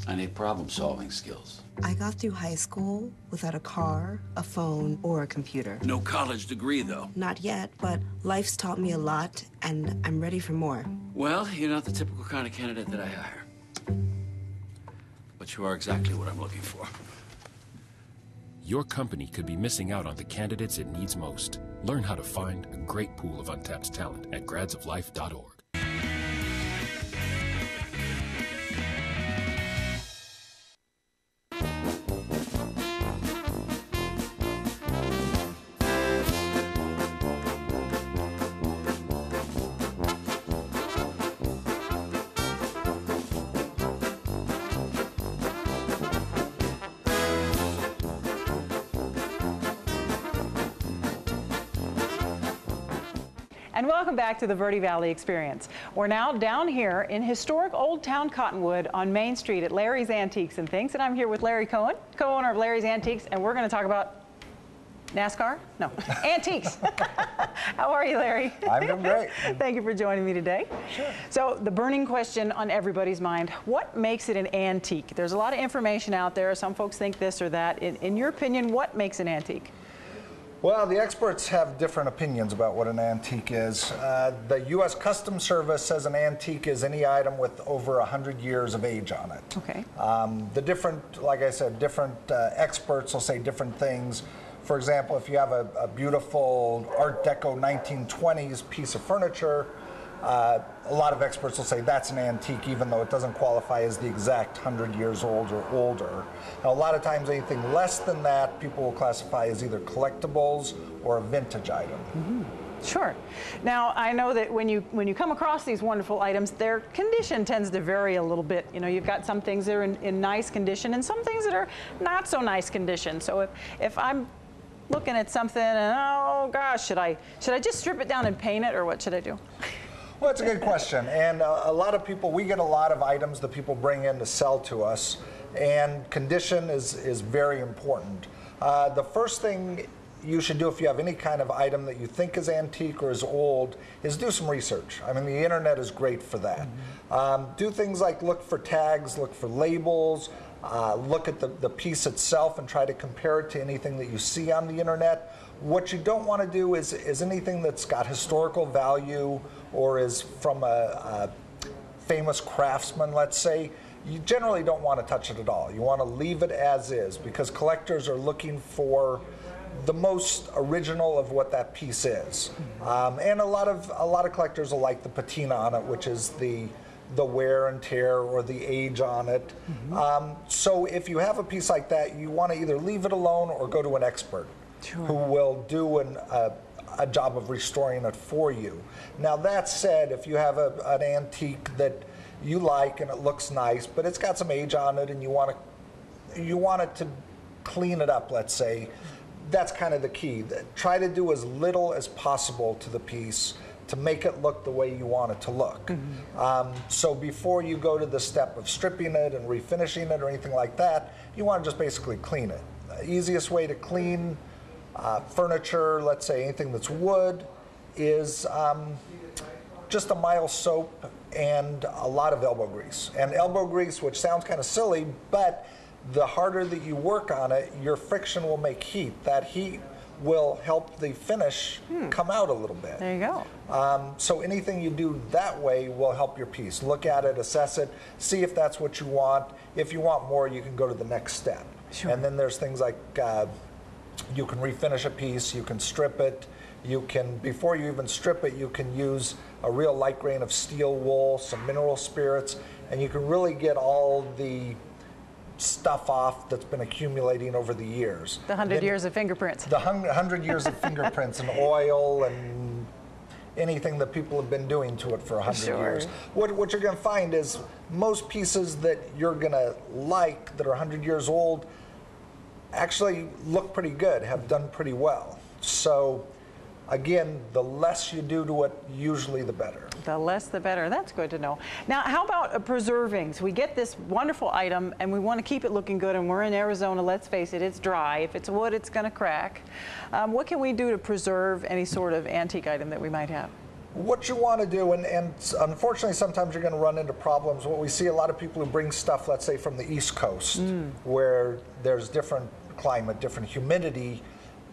I need problem-solving skills. I got through high school without a car, a phone, or a computer. No college degree, though. Not yet, but life's taught me a lot, and I'm ready for more. Well, you're not the typical kind of candidate that I hire. But you are exactly what I'm looking for. Your company could be missing out on the candidates it needs most. Learn how to find a great pool of untapped talent at gradsoflife.org. And welcome back to the Verde Valley Experience. We're now down here in historic Old Town Cottonwood on Main Street at Larry's Antiques and Things. And I'm here with Larry Cohen, co-owner of Larry's Antiques, and we're going to talk about NASCAR? No, antiques. How are you, Larry? I'm doing great. Thank you for joining me today. Sure. So the burning question on everybody's mind, what makes it an antique? There's a lot of information out there. Some folks think this or that. In your opinion, what makes an antique? Well, the experts have different opinions about what an antique is. The U.S. Customs Service says an antique is any item with over 100 years of age on it. Okay. The different, like I said, different experts will say different things. For example, if you have a beautiful Art Deco 1920s piece of furniture, a lot of experts will say that's an antique, even though it doesn't qualify as the exact 100 years old or older. Now, a lot of times, anything less than that, people will classify as either collectibles or a vintage item. Mm-hmm. Sure. Now, I know that when you come across these wonderful items, their condition tends to vary a little bit. You know, you've got some things that are in nice condition and some things that are not so nice condition. So if I'm looking at something and, oh gosh, should I just strip it down and paint it, or what should I do? Well, that's a good question. And a lot of people, we get a lot of items that people bring in to sell to us, and condition is very important. The first thing you should do if you have any kind of item that you think is antique or is old is do some research. I mean, the internet is great for that. Do things like look for tags, look for labels, look at the piece itself and try to compare it to anything that you see on the internet. What you don't want to do is anything that's got historical value or is from a famous craftsman, let's say. You generally don't want to touch it at all. You want to leave it as is, because collectors are looking for the most original of what that piece is. And a lot of collectors will like the patina on it, which is the wear and tear or the age on it. So if you have a piece like that, you want to either leave it alone or go to an expert. Sure. Who will do a job of restoring it for you. Now, that said, if you have an antique that you like and it looks nice, but it's got some age on it and you want it to clean it up, let's say, that's kind of the key. Try to do as little as possible to the piece to make it look the way you want it to look. So before you go to the step of stripping it and refinishing it or anything like that, you want to just basically clean it. The easiest way to clean furniture, let's say anything that's wood, is just a mild soap and a lot of elbow grease. And elbow grease, which sounds kind of silly, but the harder that you work on it, your friction will make heat. That heat will help the finish come out a little bit. There you go. So anything you do that way will help your piece. Look at it, assess it, see if that's what you want. If you want more, you can go to the next step. Sure. And then there's things like you can refinish a piece, you can strip it, you can, before you even strip it, you can use a real light grain of steel wool, some mineral spirits, and you can really get all the stuff off that's been accumulating over the years. The 100 years of fingerprints. The 100 years of fingerprints and oil and anything that people have been doing to it for 100 years. What you're going to find is most pieces that you're going to like that are 100 years old actually look pretty good, have done pretty well. So again, the less you do to it, usually the better. The less the better. That's good to know. Now, how about preserving? So we get this wonderful item and we want to keep it looking good, and we're in Arizona, let's face it, it's dry. If it's wood, it's going to crack. What can we do to preserve any sort of antique item that we might have? What you want to do, and unfortunately sometimes you're going to run into problems. What we see a lot of people who bring stuff, let's say from the East Coast, where there's different climate, different humidity,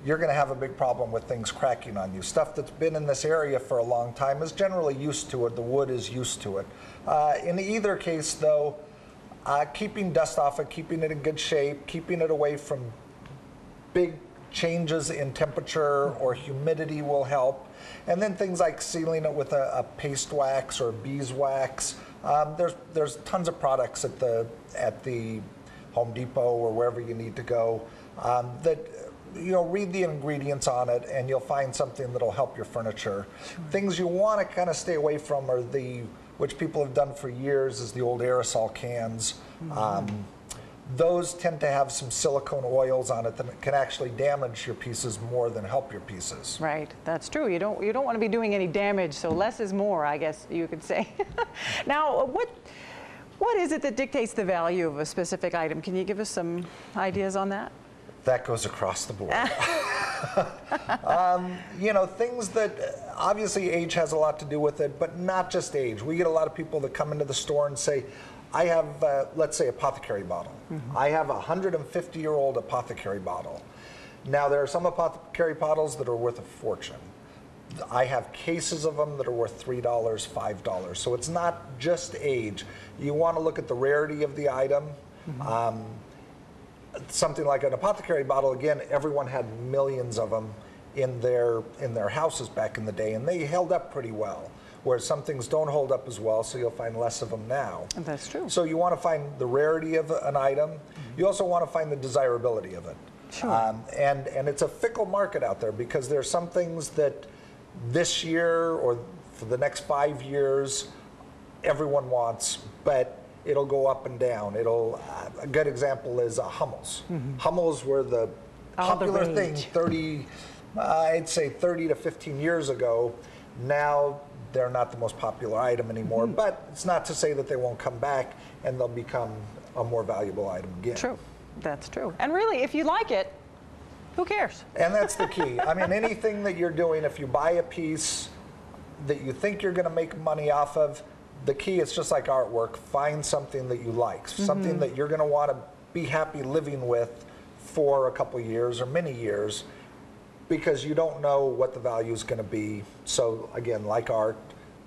you're going to have a big problem with things cracking on you. Stuff that's been in this area for a long time is generally used to it. The wood is used to it. In either case, though, keeping dust off it, keeping it in good shape, keeping it away from big changes in temperature or humidity will help. And then things like sealing it with a paste wax or beeswax. There's tons of products at the Home Depot or wherever you need to go that, you know, read the ingredients on it and you'll find something that'll help your furniture. Sure. Things you want to kind of stay away from are which people have done for years, is the old aerosol cans. Those tend to have some silicone oils on it that can actually damage your pieces more than help your pieces. Right, that's true. You don't want to be doing any damage, so less is more, I guess you could say. Now, what is it that dictates the value of a specific item? Can you give us some ideas on that? That goes across the board. You know, things that obviously age has a lot to do with it, but not just age. We get a lot of people that come into the store and say, I have, let's say, apothecary bottle. I have a 150-year-old apothecary bottle. Now, there are some apothecary bottles that are worth a fortune. I have cases of them that are worth $3, $5. So it's not just age. You want to look at the rarity of the item. Something like an apothecary bottle, again, everyone had millions of them in their houses back in the day, and they held up pretty well. Whereas some things don't hold up as well, so you'll find less of them now. That's true. So you want to find the rarity of an item. You also want to find the desirability of it. Sure. And it's a fickle market out there, because there's some things that this year or for the next 5 years everyone wants, but it'll go up and down. A good example is Hummels. Hummels were the popular thing 30 to 15 years ago. Now they're not the most popular item anymore, but it's not to say that they won't come back and they'll become a more valuable item again. True. That's true. And really, if you like it, who cares? And that's the key. I mean, anything that you're doing, if you buy a piece that you think you're going to make money off of, the key is just like artwork. Find something that you like, something that you're going to want to be happy living with for a couple years or many years, because you don't know what the value is going to be. So again, like art,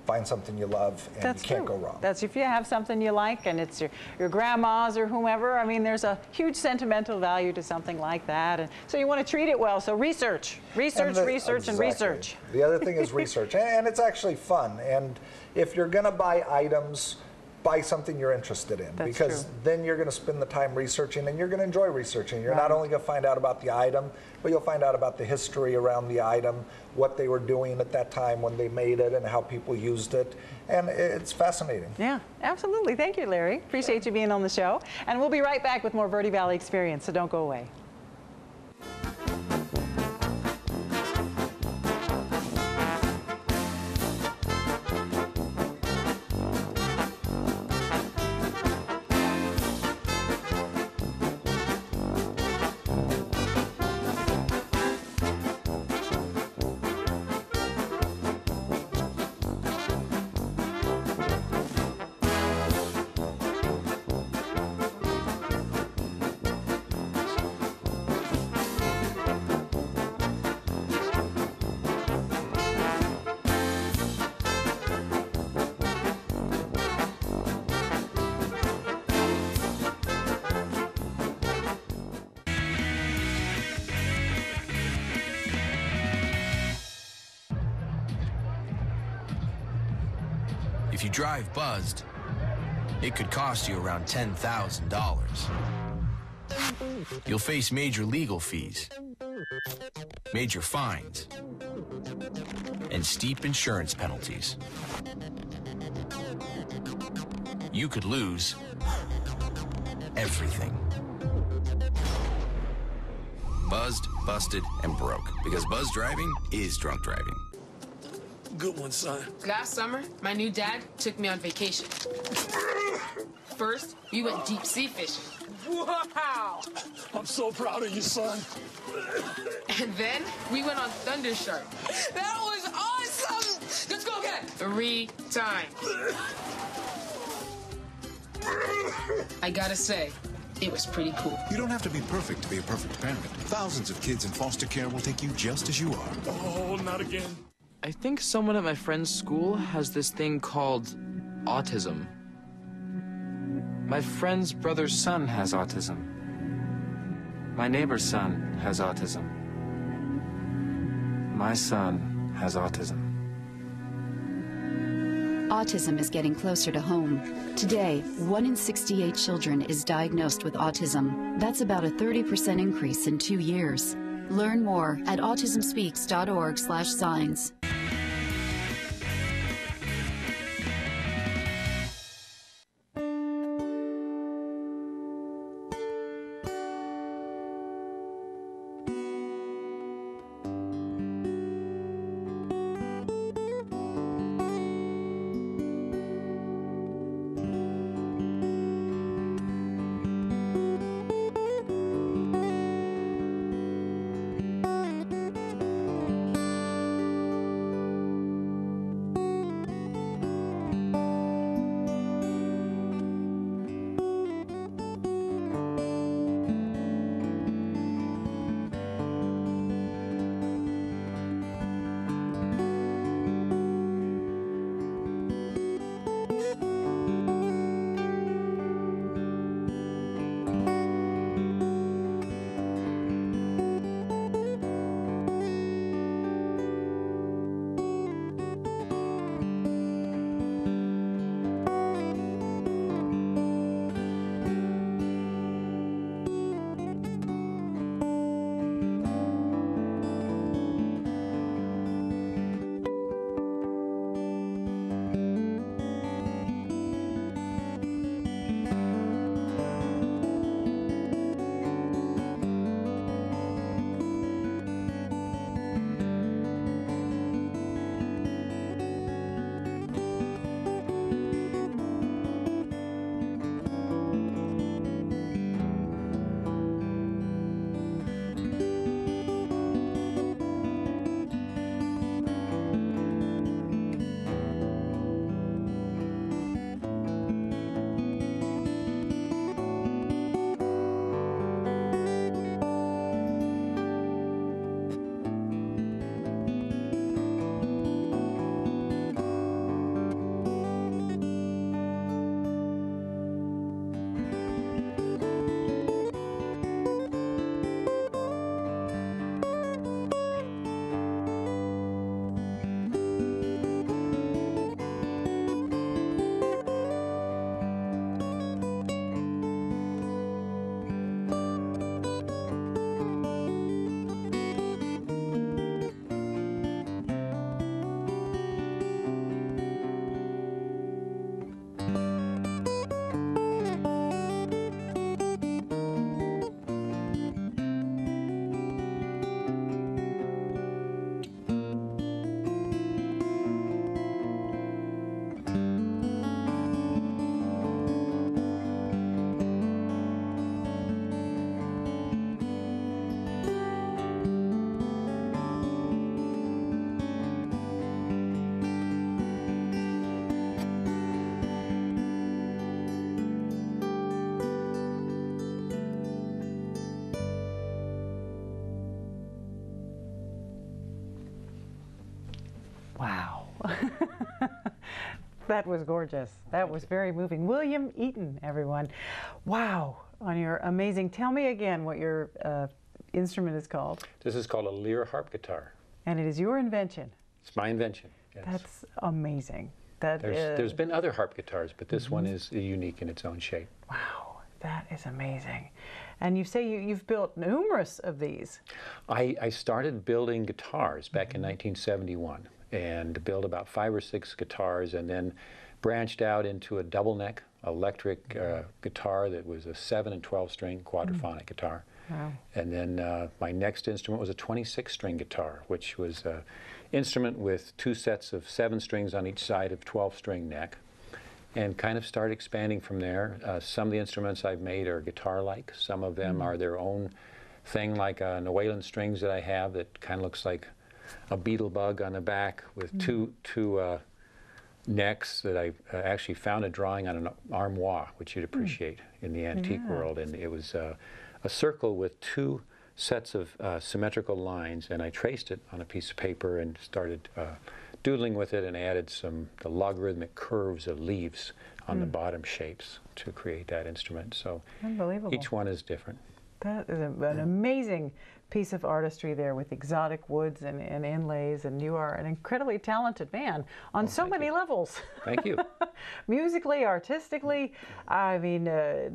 find something you love, and you can't go wrong. That's if you have something you like and it's your grandma's or whomever. I mean, there's a huge sentimental value to something like that. And so you want to treat it well. So research, research, and research. The other thing is research, and it's actually fun. And if you're going to buy items, buy something you're interested in, because then you're going to spend the time researching, and you're going to enjoy researching. You're not only going to find out about the item, but you'll find out about the history around the item, what they were doing at that time when they made it, and how people used it. And it's fascinating. Yeah, absolutely. Thank you, Larry. Appreciate you being on the show. And we'll be right back with more Verde Valley Experience, so don't go away. If you drive buzzed, it could cost you around $10,000. You'll face major legal fees, major fines, and steep insurance penalties. You could lose everything. Buzzed, busted, and broke. Because buzz driving is drunk driving. Good one, son. Last summer, my new dad took me on vacation. First, we went deep sea fishing. Wow! I'm so proud of you, son. And then we went on Thunder Shark. That was awesome! Let's go again. 3 times. I gotta say, it was pretty cool. You don't have to be perfect to be a perfect parent. Thousands of kids in foster care will take you just as you are. Oh, not again. I think someone at my friend's school has this thing called autism. My friend's brother's son has autism. My neighbor's son has autism. My son has autism. Autism is getting closer to home. Today, 1 in 68 children is diagnosed with autism. That's about a 30% increase in 2 years. Learn more at autismspeaks.org/signs. That was gorgeous. That was very moving. William Eaton, everyone. Wow, on your amazing, tell me again what your instrument is called. This is called a lyre harp guitar. And it is your invention. It's my invention, yes. That's amazing. There's been other harp guitars, but this one is unique in its own shape. Wow, that is amazing. And you say you've built numerous of these. I started building guitars back in 1971 and built about 5 or 6 guitars, and then branched out into a double neck electric guitar that was a 7 and 12 string quadraphonic guitar. Wow. And then my next instrument was a 26 string guitar, which was an instrument with 2 sets of 7 strings on each side of 12 string neck, and kind of started expanding from there. Some of the instruments I've made are guitar-like. Some of them are their own thing, like a New strings that I have that kind of looks like a beetle bug on the back with two necks that I actually found a drawing on an armoire, which you'd appreciate in the antique world. And it was a circle with 2 sets of symmetrical lines, and I traced it on a piece of paper and started doodling with it and added the logarithmic curves of leaves on the bottom shapes to create that instrument. So unbelievable. Each one is different. That is an amazing piece of artistry there with exotic woods and inlays, and you are an incredibly talented man on so many levels. Thank you. Musically, artistically, I mean,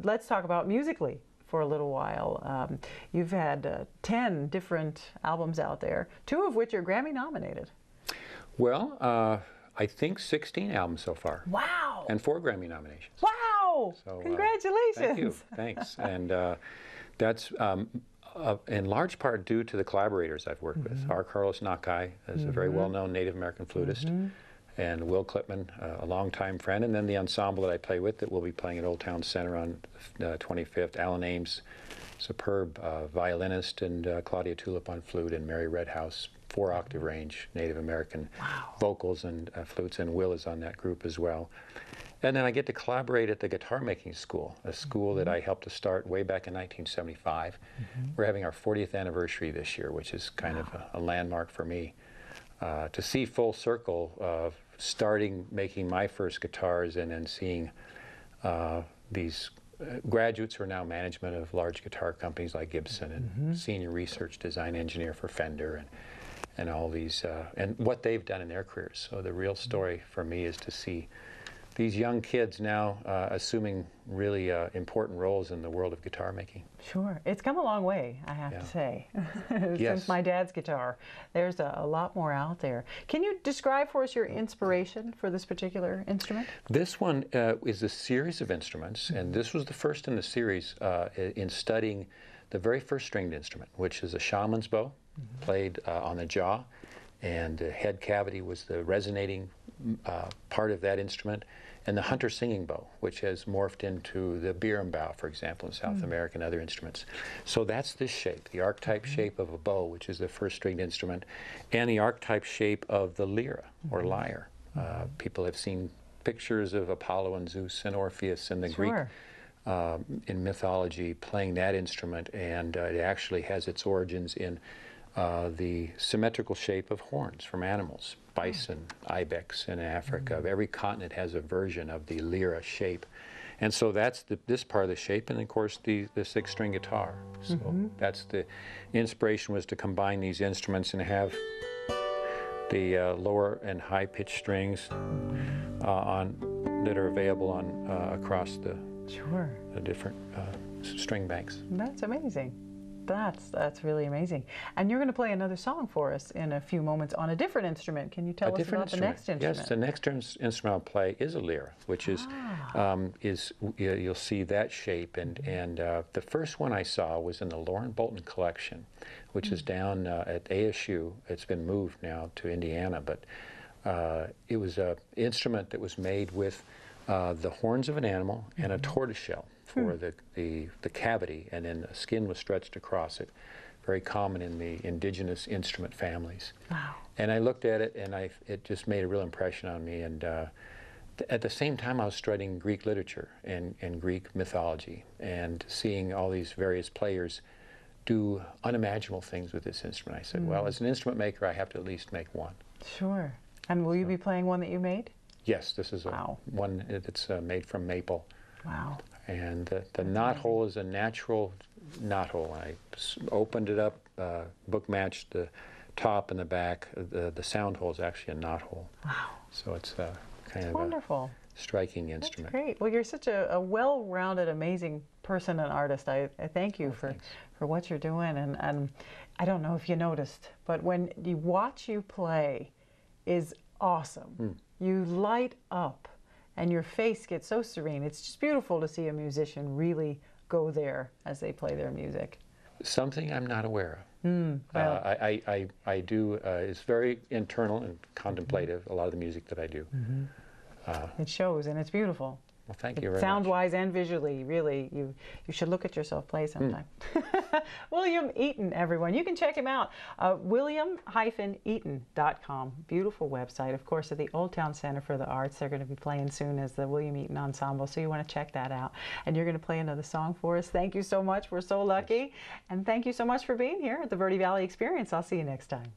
let's talk about musically for a little while. You've had 10 different albums out there, 2 of which are Grammy nominated. Well, I think 16 albums so far. Wow. And 4 Grammy nominations. Wow. So, congratulations. Thank you. Thanks. And that's in large part due to the collaborators I've worked with. R. Carlos Nakai is a very well-known Native American flutist, and Will Clipman, a longtime friend, and then the ensemble that I play with that will be playing at Old Town Center on the 25th. Alan Ames, superb violinist, and Claudia Tulip on flute, and Mary Redhouse, 4-octave range Native American vocals and flutes, and Will is on that group as well. And then I get to collaborate at the Guitar Making School, a school that I helped to start way back in 1975. We're having our 40th anniversary this year, which is kind of a landmark for me. To see full circle of starting making my first guitars and then seeing these graduates who are now management of large guitar companies like Gibson and senior research design engineer for Fender and all these, and what they've done in their careers. So the real story for me is to see these young kids now assuming really important roles in the world of guitar making. Sure. It's come a long way, I have to say, since my dad's guitar. There's a lot more out there. Can you describe for us your inspiration for this particular instrument? This one is a series of instruments, and this was the first in the series in studying the very first stringed instrument, which is a shaman's bow, played on the jaw, and the head cavity was the resonating part of that instrument, and the hunter singing bow, which has morphed into the berimbau, for example, in South America and other instruments. So that's this shape, the archetype shape of a bow, which is the first stringed instrument, and the archetype shape of the lyra, or lyre. People have seen pictures of Apollo and Zeus and Orpheus and the Greek in mythology playing that instrument, and it actually has its origins in the symmetrical shape of horns from animals. Bison, ibex in Africa. Every continent has a version of the lyra shape. And so that's this part of the shape, and of course the 6-string guitar. So that's the inspiration, was to combine these instruments and have the lower and high pitched strings that are available on across the different string banks. That's amazing. That's really amazing. And you're going to play another song for us in a few moments on a different instrument. Can you tell us about the next instrument? Yes, the next instrument I'll play is a lyra, which is you'll see that shape. And the first one I saw was in the Lauren Bolton collection, which is down at ASU. It's been moved now to Indiana, but it was an instrument that was made with the horns of an animal and a tortoiseshell for the cavity, and then the skin was stretched across it. Very common in the indigenous instrument families. Wow. And I looked at it, and it just made a real impression on me. And at the same time, I was studying Greek literature and Greek mythology, and seeing all these various players do unimaginable things with this instrument. I said, well, as an instrument maker, I have to at least make one. Sure. And will you be playing one that you made? Yes, this is one that's made from maple. Wow. And the knot hole is a natural knot hole. I opened it up, book matched the top and the back. The sound hole is actually a knot hole. Wow. So it's kind of wonderful. A striking instrument. That's great. Well, you're such a well-rounded, amazing person and artist. I thank you for what you're doing. And I don't know if you noticed, but when you watch you play is awesome. You light up and your face gets so serene. It's just beautiful to see a musician really go there as they play their music. Something I'm not aware of. Well. I do, it's very internal and contemplative, a lot of the music that I do. It shows, and it's beautiful. Well, thank you very much. Sound-wise and visually, really, you should look at yourself play sometime. William Eaton, everyone. You can check him out. William-Eaton.com. Beautiful website. Of course, at the Old Town Center for the Arts, they're going to be playing soon as the William Eaton Ensemble, so you want to check that out. And you're going to play another song for us. Thank you so much. We're so lucky. And thank you so much for being here at the Verde Valley Experience. I'll see you next time.